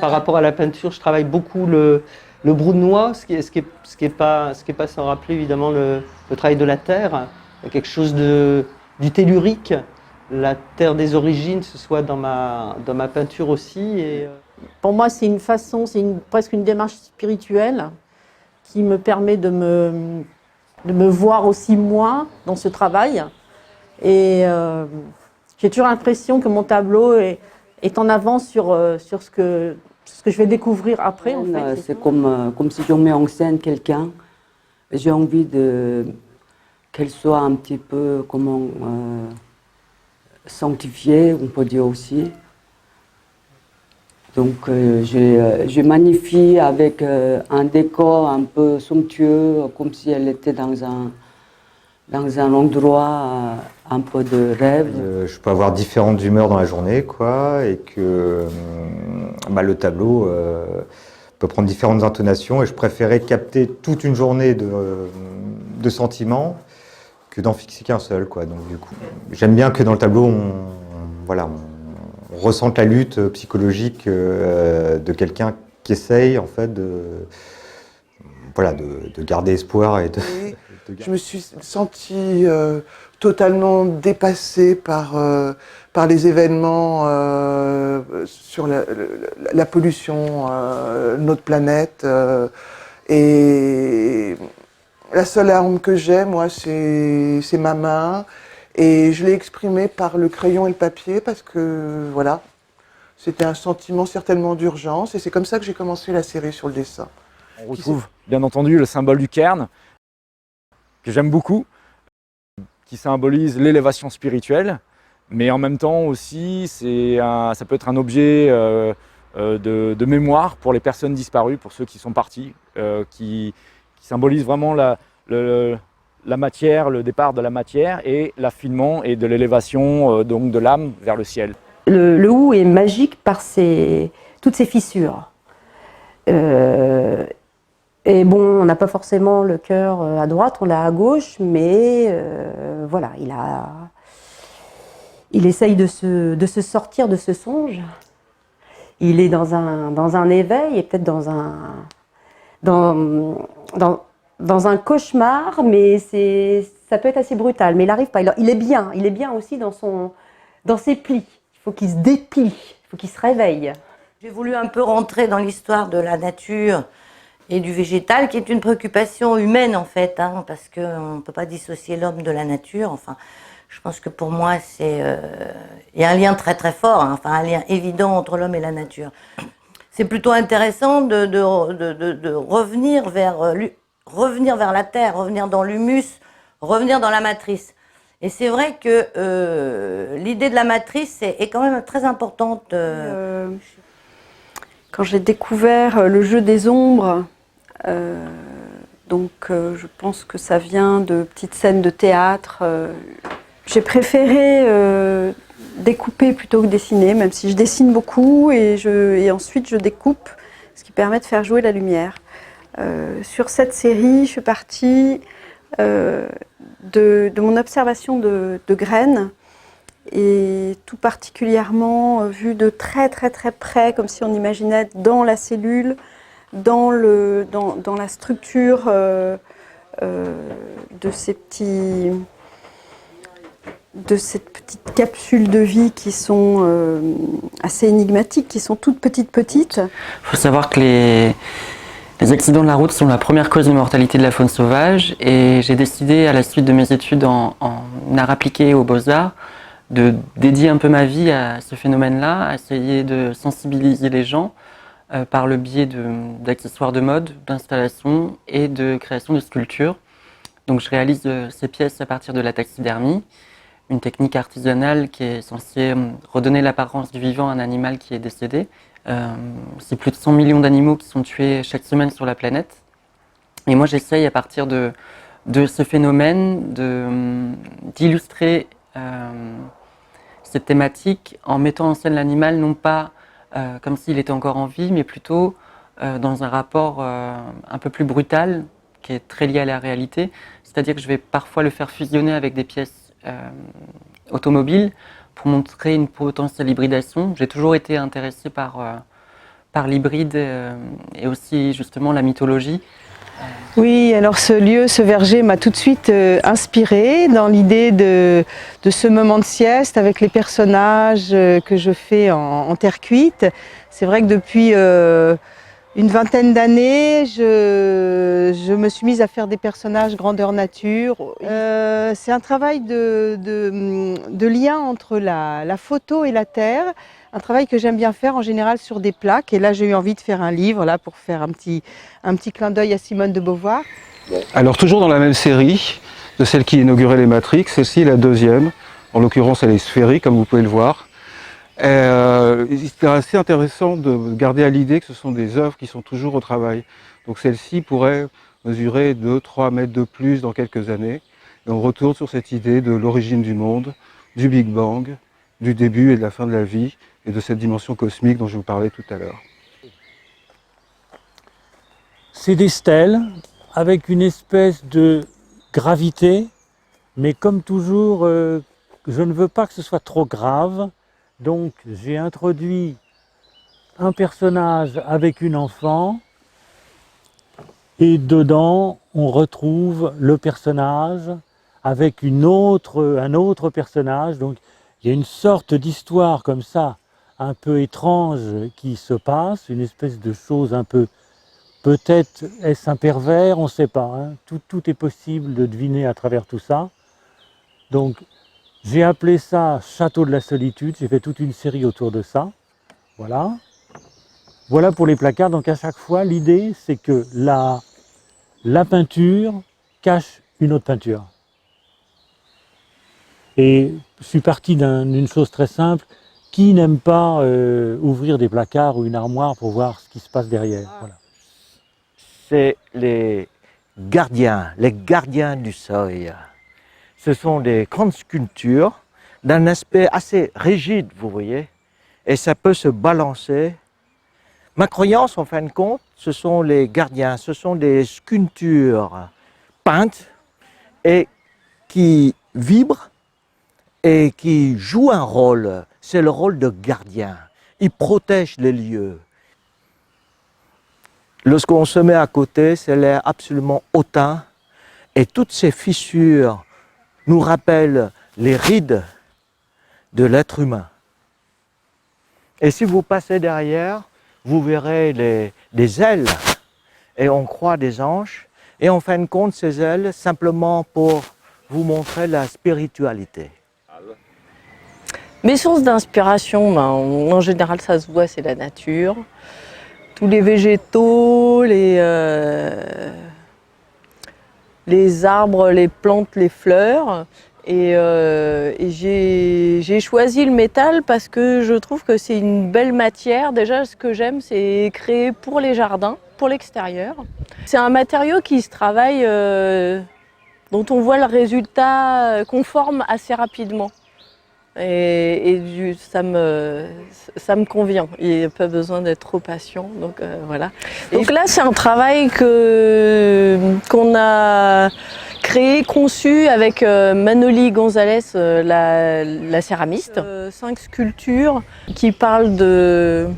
Par rapport à la peinture, je travaille beaucoup le Brunois, ce qui est pas sans rappeler évidemment le travail de la terre, quelque chose du tellurique, la terre des origines, ce soit dans ma peinture aussi. Et pour moi, c'est une façon, presque une démarche spirituelle qui me permet de me voir aussi moi dans ce travail. Et j'ai toujours l'impression que mon tableau est en avance sur ce que je vais découvrir après. En fait. C'est comme si je mets en scène quelqu'un. J'ai envie qu'elle soit un petit peu sanctifiée, on peut dire aussi. Donc je magnifie avec un décor un peu somptueux, comme si elle était dans un endroit un peu de rêve. Je peux avoir différentes humeurs dans la journée, quoi, et que le tableau peut prendre différentes intonations, et je préférais capter toute une journée de sentiments que d'en fixer qu'un seul, quoi. Donc du coup, j'aime bien que dans le tableau, on ressente la lutte psychologique de quelqu'un qui essaye en fait de garder espoir et Je me suis sentie totalement dépassée par les événements sur la pollution de notre planète. Et la seule arme que j'ai, moi, c'est ma main. Et je l'ai exprimée par le crayon et le papier parce que, voilà, c'était un sentiment certainement d'urgence. Et c'est comme ça que j'ai commencé la série sur le dessin. On retrouve, bien entendu, le symbole du cairn, que j'aime beaucoup, qui symbolise l'élévation spirituelle. Mais en même temps aussi, ça peut être un objet de mémoire pour les personnes disparues, pour ceux qui sont partis, qui symbolise vraiment la matière, le départ de la matière et l'affinement et de l'élévation donc de l'âme vers le ciel. Le hou est magique par toutes ses fissures. Et bon, on n'a pas forcément le cœur à droite, on l'a à gauche, mais voilà, il essaye de se sortir de ce songe. Il est dans un éveil et peut-être dans un cauchemar, mais ça peut être assez brutal. Mais il n'arrive pas. Il est bien aussi dans ses plis. Il faut qu'il se déplie, il faut qu'il se réveille. J'ai voulu un peu rentrer dans l'histoire de la nature et du végétal, qui est une préoccupation humaine en fait, parce qu'on ne peut pas dissocier l'homme de la nature. Enfin, je pense que pour moi, il y a un lien très très fort, un lien évident entre l'homme et la nature. C'est plutôt intéressant de revenir vers la terre, revenir dans l'humus, revenir dans la matrice. Et c'est vrai que l'idée de la matrice est quand même très importante. Quand j'ai découvert le jeu des ombres, je pense que ça vient de petites scènes de théâtre. J'ai préféré découper plutôt que dessiner, même si je dessine beaucoup et ensuite je découpe, ce qui permet de faire jouer la lumière. Sur cette série, je suis partie de mon observation de graines, et tout particulièrement vu de très très très près, comme si on imaginait dans la cellule, dans la structure de ces petits de ces petites capsules de vie qui sont assez énigmatiques, qui sont toutes petites. Il faut savoir que les accidents de la route sont la première cause de mortalité de la faune sauvage et j'ai décidé à la suite de mes études en art appliqué aux Beaux-Arts de dédier un peu ma vie à ce phénomène-là, à essayer de sensibiliser les gens par le biais d'accessoires de mode, d'installations et de création de sculptures. Donc je réalise ces pièces à partir de la taxidermie, une technique artisanale qui est censée redonner l'apparence du vivant à un animal qui est décédé. C'est plus de 100 millions d'animaux qui sont tués chaque semaine sur la planète. Et moi j'essaye à partir de ce phénomène d'illustrer cette thématique en mettant en scène l'animal non pas comme s'il était encore en vie, mais plutôt dans un rapport un peu plus brutal, qui est très lié à la réalité. C'est-à-dire que je vais parfois le faire fusionner avec des pièces automobiles pour montrer une potentielle hybridation. J'ai toujours été intéressée par l'hybride et aussi justement la mythologie. Oui, alors ce lieu, ce verger m'a tout de suite inspirée dans l'idée de ce moment de sieste avec les personnages que je fais en terre cuite. C'est vrai que depuis une vingtaine d'années, je me suis mise à faire des personnages grandeur nature. C'est un travail de lien entre la photo et la terre, un travail que j'aime bien faire en général sur des plaques. Et là, j'ai eu envie de faire un livre là, pour faire un petit clin d'œil à Simone de Beauvoir. Alors toujours dans la même série, de celle qui inaugurait les Matrix, celle-ci est la deuxième. En l'occurrence, elle est sphérique, comme vous pouvez le voir. C'est assez intéressant de garder à l'idée que ce sont des œuvres qui sont toujours au travail. Donc celle-ci pourrait mesurer 2-3 mètres de plus dans quelques années. Et on retourne sur cette idée de l'origine du monde, du Big Bang, du début et de la fin de la vie, et de cette dimension cosmique dont je vous parlais tout à l'heure. C'est des stèles avec une espèce de gravité, mais comme toujours, je ne veux pas que ce soit trop grave. Donc j'ai introduit un personnage avec une enfant et dedans on retrouve le personnage avec un autre personnage. Donc il y a une sorte d'histoire comme ça, un peu étrange qui se passe, une espèce de chose un peu, peut-être est-ce un pervers, on ne sait pas, hein. Tout est possible de deviner à travers tout ça. Donc j'ai appelé ça Château de la Solitude, j'ai fait toute une série autour de ça. Voilà. Voilà pour les placards. Donc à chaque fois, l'idée c'est que la peinture cache une autre peinture. Et je suis parti d'une chose très simple. Qui n'aime pas ouvrir des placards ou une armoire pour voir ce qui se passe derrière? Voilà. C'est les gardiens du seuil. Ce sont des grandes sculptures d'un aspect assez rigide, vous voyez, et ça peut se balancer. Ma croyance, en fin de compte, ce sont les gardiens, ce sont des sculptures peintes et qui vibrent et qui jouent un rôle. C'est le rôle de gardien. Ils protègent les lieux. Lorsqu'on se met à côté, c'est l'air absolument hautain et toutes ces fissures nous rappelle les rides de l'être humain. Et si vous passez derrière, vous verrez des ailes, et on croit des anges, et en fin de compte, ces ailes, simplement pour vous montrer la spiritualité. Mes sources d'inspiration, en général, ça se voit, c'est la nature. Tous les végétaux, les arbres, les plantes, les fleurs. Et j'ai choisi le métal parce que je trouve que c'est une belle matière. Déjà, ce que j'aime, c'est créer pour les jardins, pour l'extérieur. C'est un matériau qui se travaille, dont on voit le résultat conforme assez rapidement. Et ça me convient. Il n'y a pas besoin d'être trop patient. Donc voilà. Donc là, c'est un travail qu'on a créé, conçu avec Manoli Gonzalez, la céramiste. 5 sculptures qui parlent des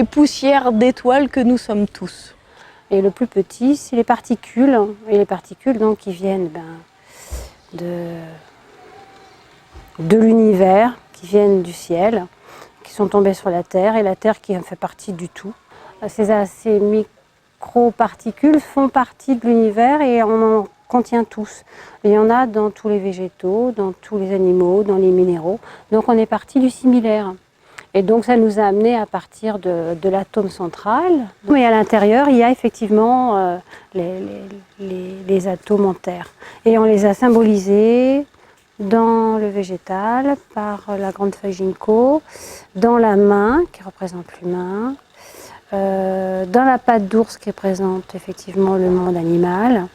poussières d'étoiles que nous sommes tous. Et le plus petit, c'est les particules. Et les particules donc, qui viennent de l'univers qui viennent du ciel, qui sont tombés sur la Terre, et la Terre qui en fait partie du tout. Ces micro-particules font partie de l'univers et on en contient tous. Il y en a dans tous les végétaux, dans tous les animaux, dans les minéraux. Donc on est parti du similaire. Et donc ça nous a amené à partir de l'atome central. Et à l'intérieur, il y a effectivement les atomes en terre. Et on les a symbolisés dans le végétal par la grande feuille ginkgo, dans la main qui représente l'humain, dans la patte d'ours qui représente effectivement le monde animal,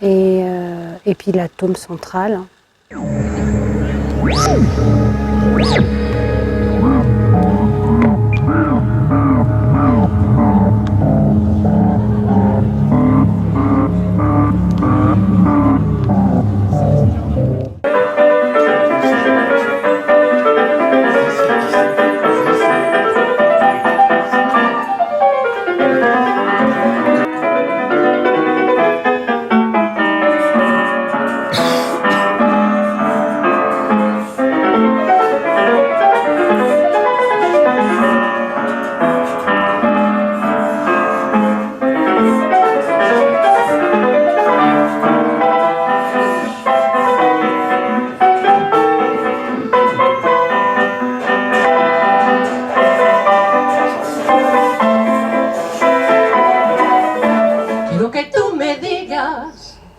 et puis l'atome central.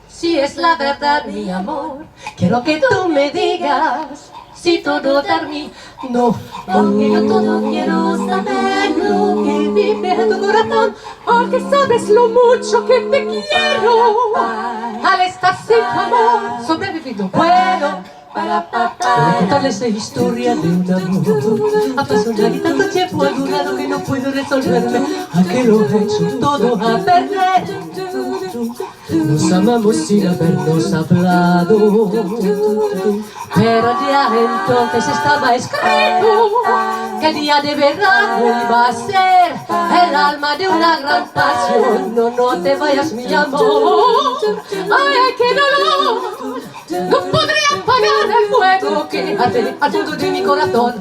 Si es la verdad, mi amor, quiero que tú me digas si todo terminó. Porque yo todo quiero saber lo que vive en tu corazón, porque sabes lo mucho que te quiero. Al estar sin tu amor, sobrevivir no puedo. Para contarles la historia de un amor apasionado y tanto tiempo ha durado que no puedo resolverme a que lo he hecho todo a perder. Nos amamos sin habernos hablado, pero ya entonces estaba escrito que el día de verano iba a ser el alma de una gran pasión. No, no te vayas, mi amor, ay, qué dolor. No podría apagar el fuego que arde al fondo de mi corazón.